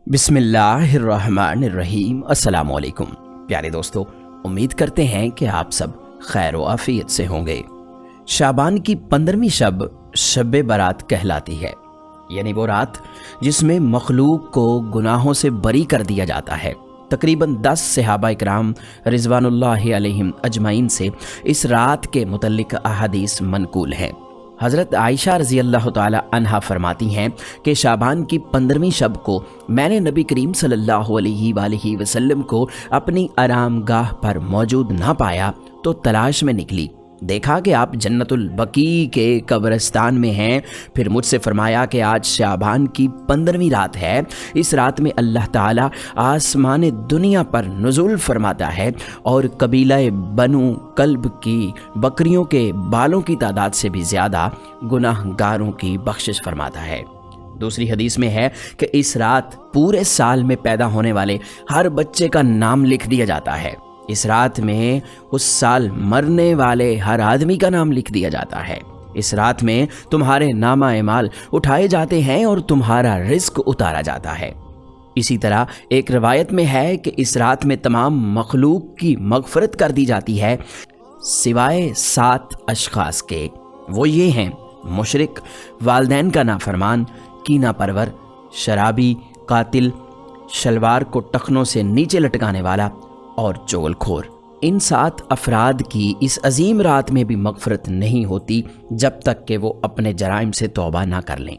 बिस्मिल्लाहिर्रहमानिर्रहीम। अस्सलाम वालेकुम प्यारे दोस्तों, उम्मीद करते हैं कि आप सब खैर व आफियत से होंगे। शाबान की 15वीं शब शब बारात कहलाती है, यानी वो रात जिसमें मखलूक को गुनाहों से बरी कर दिया जाता है। तकरीबन 10 सहाबा इकराम रिज़वानुल्लाहि अलैहिम अजमाइन से इस रात के मुतल्लिक अहादीस मनकूल हैं। हज़रत आयशा रज़ी अल्लाह ताला अन्हा फरमाती हैं कि शाबान की 15वीं शब को मैंने नबी करीम सल्लल्लाहु अलैहि वसल्लम को अपनी आराम गाह पर मौजूद ना पाया तो तलाश में निकली। देखा कि आप जन्नतुल बकी के कब्रिस्तान में हैं। फिर मुझसे फरमाया कि आज शाबान की 15वीं रात है। इस रात में अल्लाह ताला आसमान दुनिया पर नुज़ुल फरमाता है और कबीला बनु कल्ब की बकरियों के बालों की तादाद से भी ज़्यादा गुनाहगारों की बख्शिश फरमाता है। दूसरी हदीस में है कि इस रात पूरे साल में पैदा होने वाले हर बच्चे का नाम लिख दिया जाता है। इस रात में उस साल मरने वाले हर आदमी का नाम लिख दिया जाता है। इस रात में तुम्हारे नामा एमाल उठाए जाते हैं और तुम्हारा रिस्क उतारा जाता है। इसी तरह एक रवायत में है कि इस रात में तमाम मखलूक की मगफरत कर दी जाती है सिवाय 7 अशखास के। वो ये हैं मुशरिक, वालदैन का नाफरमान, कीना परवर, शराबी, कातिल, शलवार को टखनों से नीचे लटकाने वाला और चुगलखोर। इन 7 अफराद की इस अजीम रात में भी मगफरत नहीं होती जब तक कि वो अपने जराइम से तौबा ना कर लें।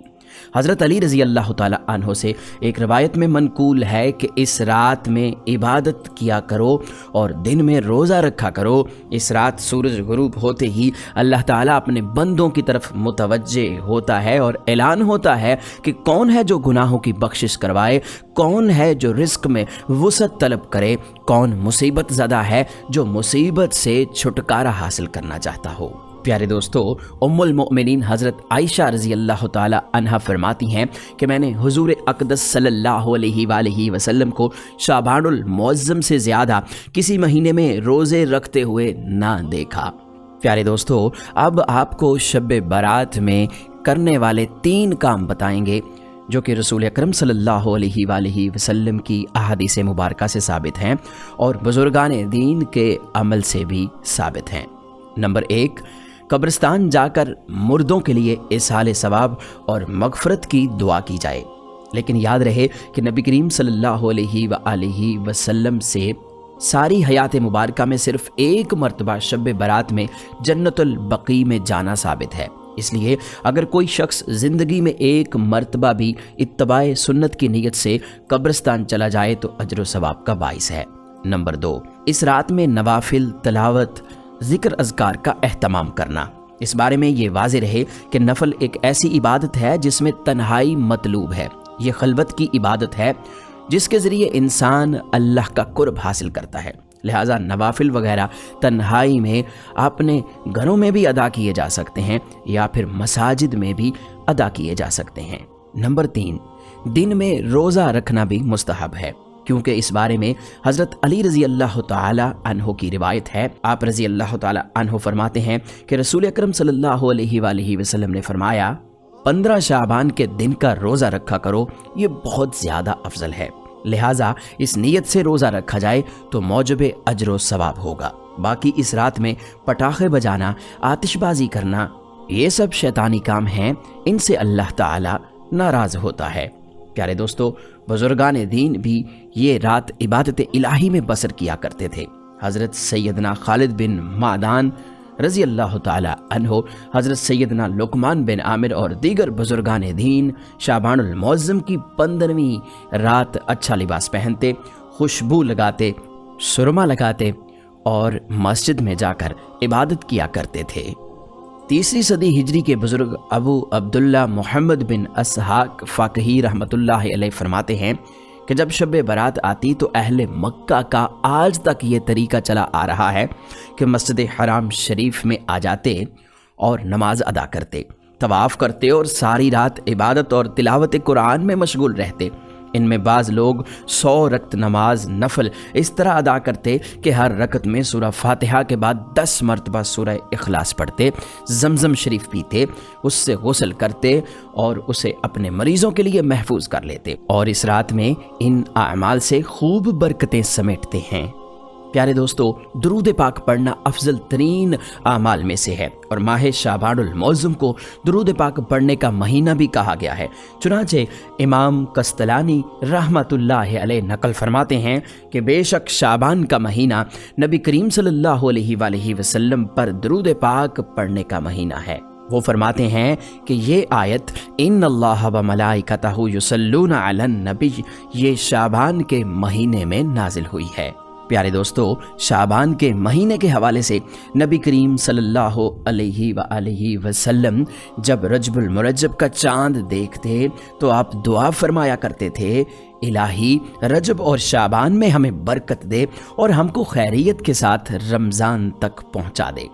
हज़रत अली रज़ी अल्लाह ताला अन्हो से एक रवायत में मनकूल है कि इस रात में इबादत किया करो और दिन में रोज़ा रखा करो। इस रात सूरज गुरूब होते ही अल्लाह ताला अपने बंदों की तरफ मुतवज्जे होता है और ऐलान होता है कि कौन है जो गुनाहों की बख्शिश करवाए, कौन है जो रिस्क में वुसअत तलब करे, कौन मुसीबत ज़दा है जो मुसीबत से छुटकारा हासिल करना चाहता हो। प्यारे दोस्तों, उम्मुल मोमिनीन हज़रत आयशा रज़ी अल्लाह ताला अन्हा फरमाती हैं कि मैंने हुज़ूर अक़दस सल्लल्लाहु अलैहि वसल्लम को शाबानुल मुअज़्ज़म से ज़्यादा किसी महीने में रोज़े रखते हुए ना देखा। प्यारे दोस्तों, अब आपको शब बारात में करने वाले 3 काम बताएंगे जो कि रसूल अकरम सल्लल्लाहु अलैहि वसल्लम की अहादीस मुबारका से साबित हैं और बुज़ुर्गान दीन के अमल से भी साबित हैं। नंबर 1, कब्रिस्तान जाकर मुर्दों के लिए इसाले सवाब और मगफरत की दुआ की जाए। लेकिन याद रहे कि नबी करीम सल्लल्लाहु अलैहि वसल्लम से सारी हयात मुबारका में सिर्फ 1 मरतबा शब बारात में जन्नतुल बकी में जाना साबित है। इसलिए अगर कोई शख्स ज़िंदगी में 1 मरतबा भी इत्तबाए सुन्नत की नीयत से कब्रिस्तान चला जाए तो अजर व सवाब का बाइस है। नंबर 2, इस रात में नवाफिल, तलावत, ज़िक्र अज़कार का एहतमाम करना। इस बारे में ये वाज़ेह रहे कि नफल एक ऐसी इबादत है जिसमें तन्हाई मतलूब है। ये खलवत की इबादत है जिसके ज़रिए इंसान अल्लाह का कुर्ब हासिल करता है। लिहाजा नवाफिल वगैरह तन्हाई में अपने घरों में भी अदा किए जा सकते हैं या फिर मसाजिद में भी अदा किए जा सकते हैं। नंबर 3, दिन में रोज़ा रखना भी मुस्तहब है, क्योंकि इस बारे में हज़रत अली रज़ी अल्लाह ताला अन्हो की रिवायत है। आप रज़ी अल्लाह ताला अन्हो फरमाते हैं कि रसूल अकरम सल्लल्लाहु अलैहि वसल्लम ने फरमाया 15 शाबान के दिन का रोज़ा रखा करो, ये बहुत ज़्यादा अफजल है। लिहाजा इस नीयत से रोज़ा रखा जाए तो मौजब अजर व सवाब होगा। बाकी इस रात में पटाखे बजाना, आतिशबाजी करना, ये सब शैतानी काम हैं, इनसे अल्लाह ताला नाराज़ होता है। प्यारे दोस्तों, बुजुर्गान दीन भी ये रात इबादत इलाही में बसर किया करते थे। हज़रत सैयदना खालिद बिन मादान रज़ी अल्लाह ताला अन्हो, हज़रत सैयदना लुकमान बिन आमिर और दीगर बुजुर्गान दीन शाबानुल मुअज़्ज़म की 15वीं रात अच्छा लिबास पहनते, खुशबू लगाते, सुरमा लगाते और मस्जिद में जाकर इबादत किया करते थे। 3री सदी हिजरी के बुज़ुर्ग अबू अब्दुल्ला मोहम्मद बिन असहाक फ़ाक़ही रहमतुल्लाहि अलैह फरमाते हैं कि जब शब बारात आती तो अहले मक्का का आज तक ये तरीका चला आ रहा है कि मस्जिद हराम शरीफ में आ जाते और नमाज अदा करते, तवाफ़ करते और सारी रात इबादत और तिलावत कुरान में मशगूल रहते। ان میں بعض لوگ 100 رکعت نماز نفل اس طرح ادا کرتے کہ ہر رکعت میں سورہ فاتحہ کے بعد 10 مرتبہ سورہ اخلاص پڑھتے، زمزم شریف پیتے، اس سے غسل کرتے اور اسے اپنے مریضوں کے لیے محفوظ کر لیتے، اور اس رات میں ان اعمال سے خوب برکتیں سمیٹتے ہیں۔ پیارے دوستو، درود پاک پڑھنا افضل ترین اعمال میں سے ہے، اور ماہ شعبان المعظم کو درود پاک پڑھنے کا مہینہ بھی کہا گیا ہے۔ چنانچہ امام قسطلانی رحمۃ اللہ علیہ نقل فرماتے ہیں کہ بے شک شعبان کا مہینہ نبی کریم صلی اللہ علیہ وآلہ وسلم پر درود پاک پڑھنے کا مہینہ ہے۔ وہ فرماتے ہیں کہ یہ آیت ان اللہ و ملائکتہ یصلون علی النبی یہ شعبان کے مہینے میں نازل ہوئی ہے۔ پیارے دوستو، شعبان کے مہینے کے حوالے سے نبی کریم صلی اللہ علیہ وآلہ وسلم جب رجب المرجب کا چاند دیکھتے تو آپ دعا فرمایا کرتے تھے، الہی رجب اور شعبان میں ہمیں برکت دے اور ہم کو خیریت کے ساتھ رمضان تک پہنچا دے۔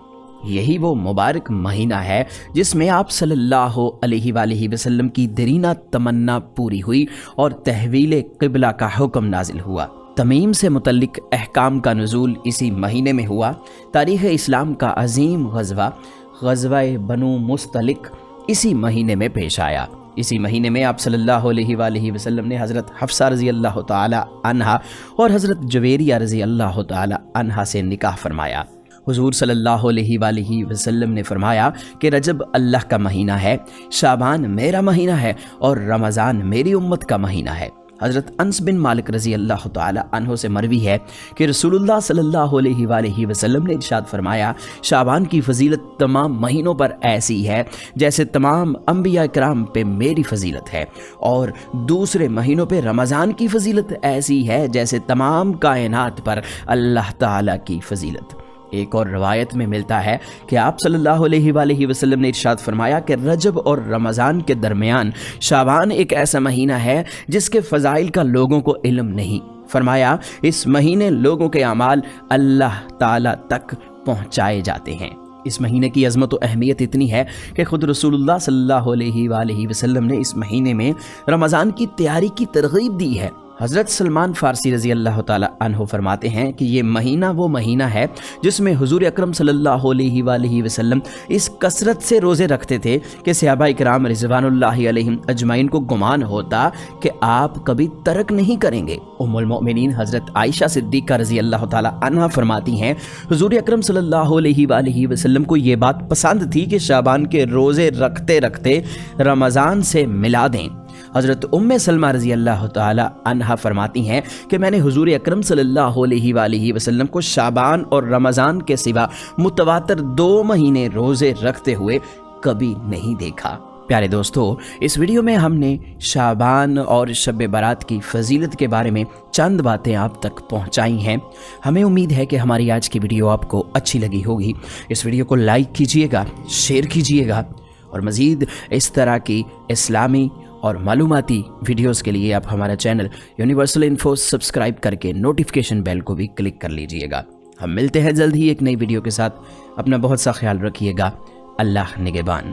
یہی وہ مبارک مہینہ ہے جس میں آپ صلی اللہ علیہ وآلہ وسلم کی دیرینہ تمنا پوری ہوئی اور تحویل قبلہ کا حکم نازل ہوا۔ تمیم سے متعلق احکام کا نزول اسی مہینے میں ہوا۔ تاریخ اسلام کا عظیم غزوہ بنو مستلق اسی مہینے میں پیش آیا۔ اسی مہینے میں آپ صلی اللہ علیہ وآلہ وسلم نے حضرت حفصہ رضی اللہ تعالی عنہا اور حضرت جویریہ رضی اللہ تعالی عنہا سے نکاح فرمایا۔ حضور صلی اللہ علیہ وآلہ وسلم نے فرمایا کہ رجب اللہ کا مہینہ ہے، شعبان میرا مہینہ ہے اور رمضان میری امت کا مہینہ ہے۔ حضرت انس بن مالک رضی اللہ تعالی عنہ سے مروی ہے کہ رسول اللہ صلی اللہ علیہ وآلہ وسلم نے ارشاد فرمایا، شعبان کی فضیلت تمام مہینوں پر ایسی ہے جیسے تمام انبیاء کرام پہ میری فضیلت ہے، اور دوسرے مہینوں پہ رمضان کی فضیلت ایسی ہے جیسے تمام کائنات پر اللہ تعالی کی فضیلت۔ ایک اور روایت میں ملتا ہے کہ آپ صلی اللہ علیہ وآلہ وسلم نے ارشاد فرمایا کہ رجب اور رمضان کے درمیان شعبان ایک ایسا مہینہ ہے جس کے فضائل کا لوگوں کو علم نہیں۔ فرمایا اس مہینے لوگوں کے اعمال اللہ تعالی تک پہنچائے جاتے ہیں۔ اس مہینے کی عظمت و اہمیت اتنی ہے کہ خود رسول اللہ صلی اللہ علیہ وآلہ وسلم نے اس مہینے میں رمضان کی تیاری کی ترغیب دی ہے۔ حضرت سلمان فارسی رضی اللہ تعالی عنہ فرماتے ہیں کہ یہ مہینہ وہ مہینہ ہے جس میں حضور اکرم صلی اللہ علیہ وآلہ وسلم اس کثرت سے روزے رکھتے تھے کہ صحابہ کرام رضوان اللہ علیہم اجمعین کو گمان ہوتا کہ آپ کبھی ترک نہیں کریں گے۔ ام المؤمنین حضرت عائشہ صدیقہ رضی اللہ تعالی عنہ فرماتی ہیں، حضور اکرم صلی اللہ علیہ وآلہ وسلم کو یہ بات پسند تھی کہ شعبان کے روزے رکھتے رکھتے رمضان سے ملا دیں۔ حضرت ام سلمہ رضی اللہ تعالی عنہا فرماتی ہیں کہ میں نے حضور اکرم صلی اللہ علیہ وآلہ وسلم کو شعبان اور رمضان کے سوا متواتر 2 مہینے روزے رکھتے ہوئے کبھی نہیں دیکھا۔ پیارے دوستو، اس ویڈیو میں ہم نے شعبان اور شب برات کی فضیلت کے بارے میں چند باتیں آپ تک پہنچائی ہیں۔ ہمیں امید ہے کہ ہماری آج کی ویڈیو آپ کو اچھی لگی ہوگی۔ اس ویڈیو کو لائک کیجئے گا، شیئر کیجئے گا، اور مزید اس طرح کی اسلامی اور معلوماتی ویڈیوز کے لیے آپ ہمارا چینل یونیورسل انفو سبسکرائب کر کے نوٹیفیکیشن بیل کو بھی کلک کر لیجئے گا۔ ہم ملتے ہیں جلد ہی ایک نئی ویڈیو کے ساتھ۔ اپنا بہت سا خیال رکھیے گا۔ اللہ نگہبان۔